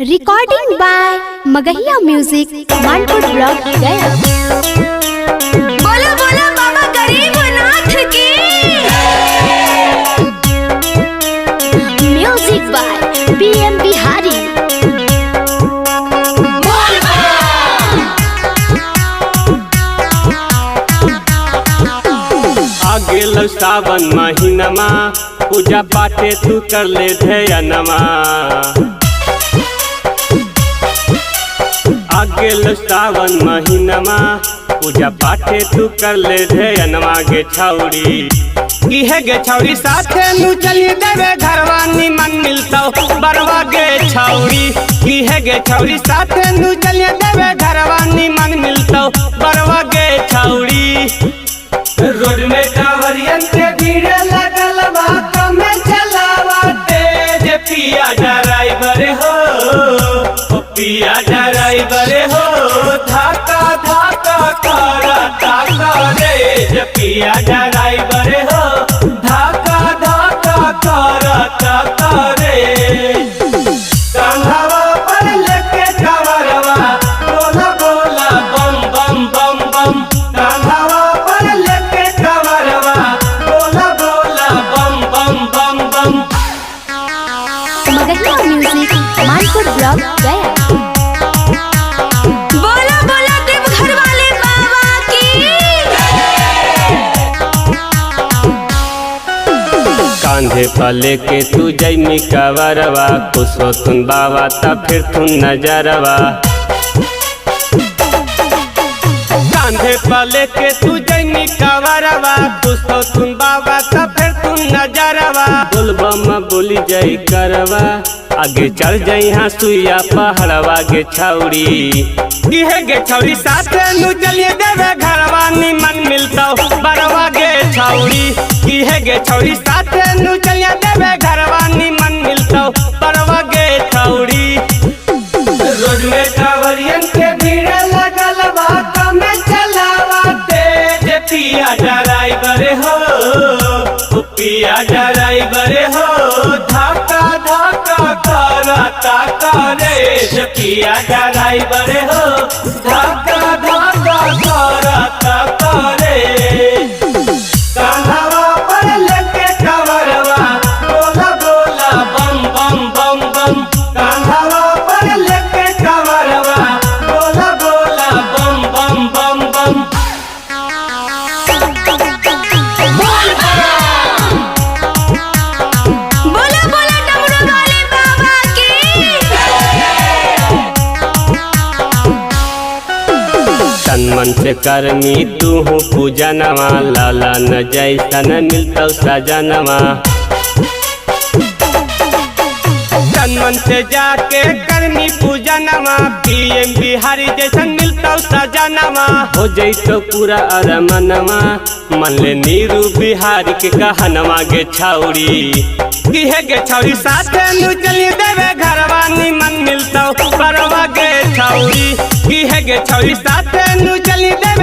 Recording by Magahiya music Manpur block Gaya. बोलो बोलो बाबा गरीबनाथ की। Music by BM Bihari. आ गेल सावन महीनमा पूजा पाठे तू कर ले ध्यानमा। आ गेल सावन महीनमा पूजा पाठे तू कर ले ध्यानमा। गे छौरी की है गे छौरी साथे नु चली देवे घरवा निमन मिलता बरवा। गे छौरी की है गे छौरी साथे नु चली देवे घरवा निमन मिलता बरवा। गे छौरी रोड में कांवरियन के भीड़ लगल बा कमे चलावा तेज। पिया ड्राइवर हो ओ पिया ड्राइवर हो धाका धाका करता करे। पिया ड्राइवर हो धाका धाका करता करे। कांधावा पर लेके कांवरवा बोला बोला बम बम बम बम। कांधावा पर लेके कांवरवा बोला बोला बम बम बम बम। मगहिया म्यूजिक मानपुर ब्लॉक गया। बोलो बोलो देवघर वाले बाबा की। कांधे पर लेके तू जैमी कांवरवा खुश हो तुन बाबा तब फिर तुम नजरवा। कांधे पर लेके तू जैमी कांवरवा खुश हो तुम बाबा तब फिर तुम नजरवा। बोलबम बोली जय करवा आगे चल जाई हाँ सुइया पहाड़वा। गे छौरी की है गे छौरी साथे नु चलिए देवे घरवा निमन मिलता बरवा। गे छौरी की है गे छौरी साथे नु चलिए देवे घरवा निमन मिलता बरवा। गे छौरी रोड में कांवरियन के भीड़ लगल बा कमे चलावा तेज। पिया ड्राइवर हो ओ पिया ड्राइवर हो धाका धाका करता करे। पिया ड्राइवर हो धाका धाका करता करे। कांधावा पर लेके कांवरवा बोला बोला बम बम बम बम। कांधावा पर लेके कांवरवा बोला बोला बम बम बम बम। बोलो बोलो डमरू वाले बाबा की। तन मन से करमी तू हूँ पूजा नवा लाला न जैसन मिलता सजनवा। तन मन से जाके करमी पूजा नवा बीएम बिहारी जैसन मिलता सजनवा। हो जैतो पूरा अरमनवा मन ले नीरू बिहारी के कहनवा। गे छौरी की है गे छौरी साथे नु चली देवे घरवा निमन मिलता बरवा। गे छौरी की है गे छौरी साथे नु चली देवे